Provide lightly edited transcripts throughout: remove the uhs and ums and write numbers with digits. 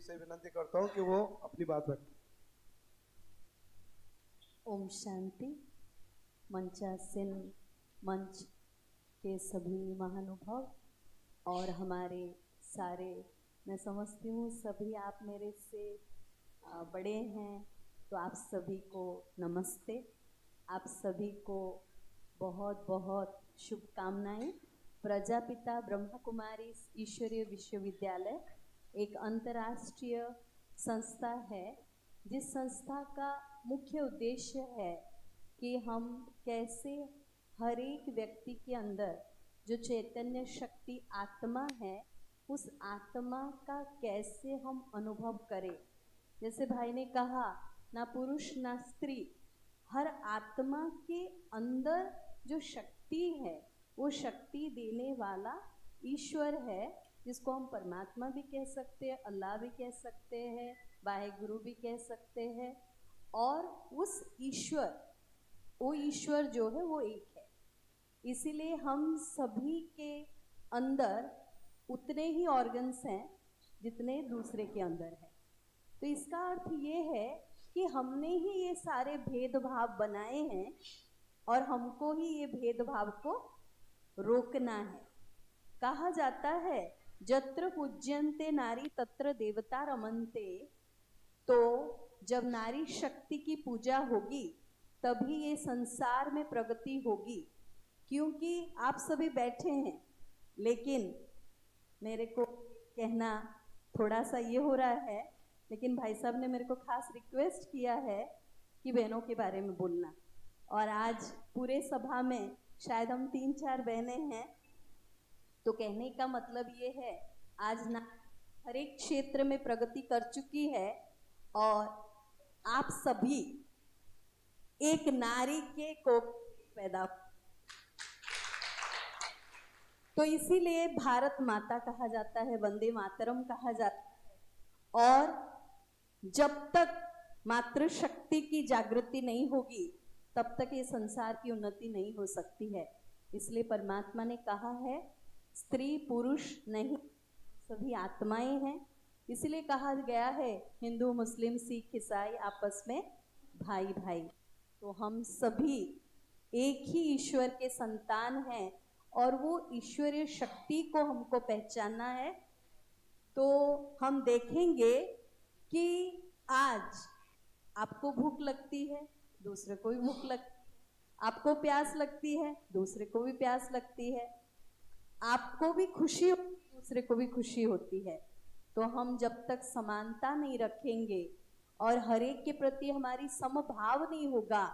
से विनती करता हूँ कि वो अपनी बात रखें। ओम शांति। मंचासीन मंच के सभी महानुभाव और हमारे सारे, मैं समझती हूँ सभी आप मेरे से बड़े हैं, तो आप सभी को नमस्ते। आप सभी को बहुत बहुत शुभकामनाएं। प्रजापिता ब्रह्मा कुमारी ईश्वरीय विश्वविद्यालय एक अंतर्राष्ट्रीय संस्था है, जिस संस्था का मुख्य उद्देश्य है कि हम कैसे हर एक व्यक्ति के अंदर जो चैतन्य शक्ति आत्मा है, उस आत्मा का कैसे हम अनुभव करें। जैसे भाई ने कहा, ना पुरुष ना स्त्री, हर आत्मा के अंदर जो शक्ति है वो शक्ति देने वाला ईश्वर है, जिसको हम परमात्मा भी कह सकते हैं, अल्लाह भी कह सकते हैं, वाहेगुरु भी कह सकते हैं। और उस ईश्वर, वो ईश्वर जो है वो एक है। इसीलिए हम सभी के अंदर उतने ही ऑर्गन्स हैं जितने दूसरे के अंदर है। तो इसका अर्थ ये है कि हमने ही ये सारे भेदभाव बनाए हैं और हमको ही ये भेदभाव को रोकना है। कहा जाता है, जत्र पूज्यन्ते नारी तत्र देवता रमन्ते। तो जब नारी शक्ति की पूजा होगी तभी ये संसार में प्रगति होगी। क्योंकि आप सभी बैठे हैं, लेकिन मेरे को कहना थोड़ा सा ये हो रहा है, लेकिन भाई साहब ने मेरे को खास रिक्वेस्ट किया है कि बहनों के बारे में बोलना। और आज पूरे सभा में शायद हम 3-4 बहनें हैं, तो कहने का मतलब ये है, आज ना हर एक क्षेत्र में प्रगति कर चुकी है और आप सभी एक नारी के कोख पैदा, तो इसीलिए भारत माता कहा जाता है, वंदे मातरम कहा जाता है। और जब तक मातृशक्ति की जागृति नहीं होगी तब तक ये संसार की उन्नति नहीं हो सकती है। इसलिए परमात्मा ने कहा है, स्त्री पुरुष नहीं, सभी आत्माएं हैं। इसलिए कहा गया है, हिंदू मुस्लिम सिख ईसाई आपस में भाई भाई। तो हम सभी एक ही ईश्वर के संतान हैं और वो ईश्वरीय शक्ति को हमको पहचानना है। तो हम देखेंगे कि आज आपको भूख लगती है, दूसरे को भी भूख लगती है, आपको प्यास लगती है, दूसरे को भी प्यास लगती है, आपको भी खुशी होती है, दूसरे को भी खुशी होती है। तो हम जब तक समानता नहीं रखेंगे और हर एक के प्रति हमारी समभाव नहीं होगा,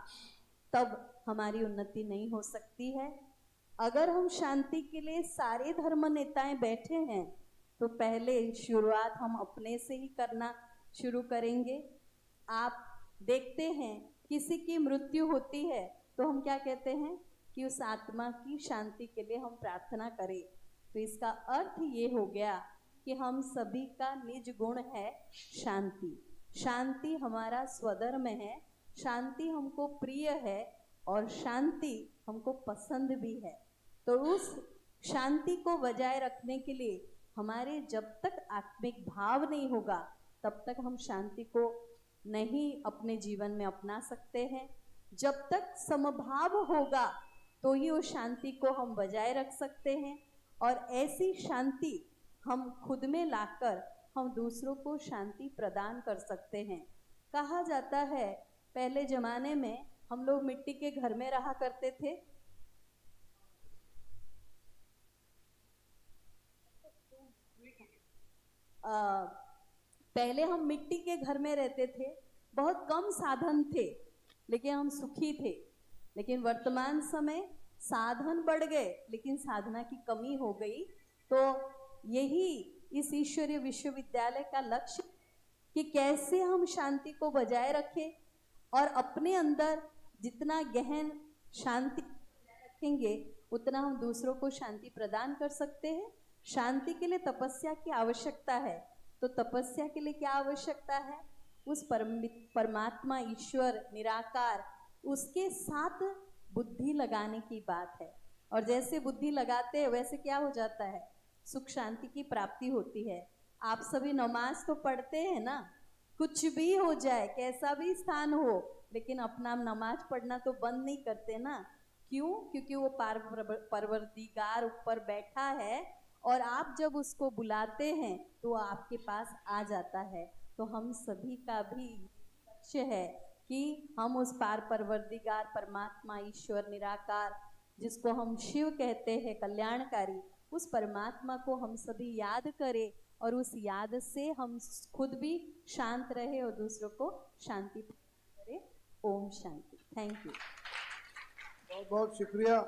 तब हमारी उन्नति नहीं हो सकती है। अगर हम शांति के लिए सारे धर्म नेताएं बैठे हैं, तो पहले शुरुआत हम अपने से ही करना शुरू करेंगे। आप देखते हैं, किसी की मृत्यु होती है तो हम क्या कहते हैं कि उस आत्मा की शांति के लिए हम प्रार्थना करें। तो इसका अर्थ ये हो गया कि हम सभी का निज गुण है शांति। शांति हमारा स्वधर्म है, शांति हमको प्रिय है और शांति हमको पसंद भी है। तो उस शांति को बजाय रखने के लिए हमारे जब तक आत्मिक भाव नहीं होगा तब तक हम शांति को नहीं अपने जीवन में अपना सकते हैं। जब तक समभाव होगा तो ही उस शांति को हम बजाय रख सकते हैं और ऐसी शांति हम खुद में लाकर हम दूसरों को शांति प्रदान कर सकते हैं। कहा जाता है, पहले जमाने में हम लोग मिट्टी के घर में रहा करते थे। पहले हम मिट्टी के घर में रहते थे, बहुत कम साधन थे, लेकिन हम सुखी थे। लेकिन वर्तमान समय साधन बढ़ गए लेकिन साधना की कमी हो गई। तो यही इस ईश्वरीय विश्वविद्यालय का लक्ष्य कि कैसे हम शांति को बजाय रखें और अपने अंदर जितना गहन शांति रखेंगे उतना हम दूसरों को शांति प्रदान कर सकते हैं। शांति के लिए तपस्या की आवश्यकता है, तो तपस्या के लिए क्या आवश्यकता है? उस परमात्मा ईश्वर निराकार उसके साथ बुद्धि लगाने की बात है। और जैसे बुद्धि लगाते हैं वैसे क्या हो जाता है? सुख शांति की प्राप्ति होती है। आप सभी नमाज तो पढ़ते हैं ना, कुछ भी हो जाए, कैसा भी स्थान हो, लेकिन अपना नमाज पढ़ना तो बंद नहीं करते ना। क्यों? क्योंकि वो परवरदिगार ऊपर बैठा है और आप जब उसको बुलाते हैं तो वो आपके पास आ जाता है। तो हम सभी का भी लक्ष्य है कि हम उस परवरदिगार, परमात्मा, ईश्वर, निराकार, जिसको हम शिव कहते हैं, कल्याणकारी, उस परमात्मा को हम सभी याद करें और उस याद से हम खुद भी शांत रहे और दूसरों को शांति करें। ओम शांति। Thank you. बहुत बहुत शुक्रिया।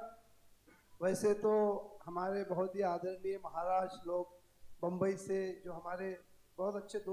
वैसे तो हमारे बहुत ही आदरणीय महाराज लोग बम्बई से, जो हमारे बहुत अच्छे दोस्त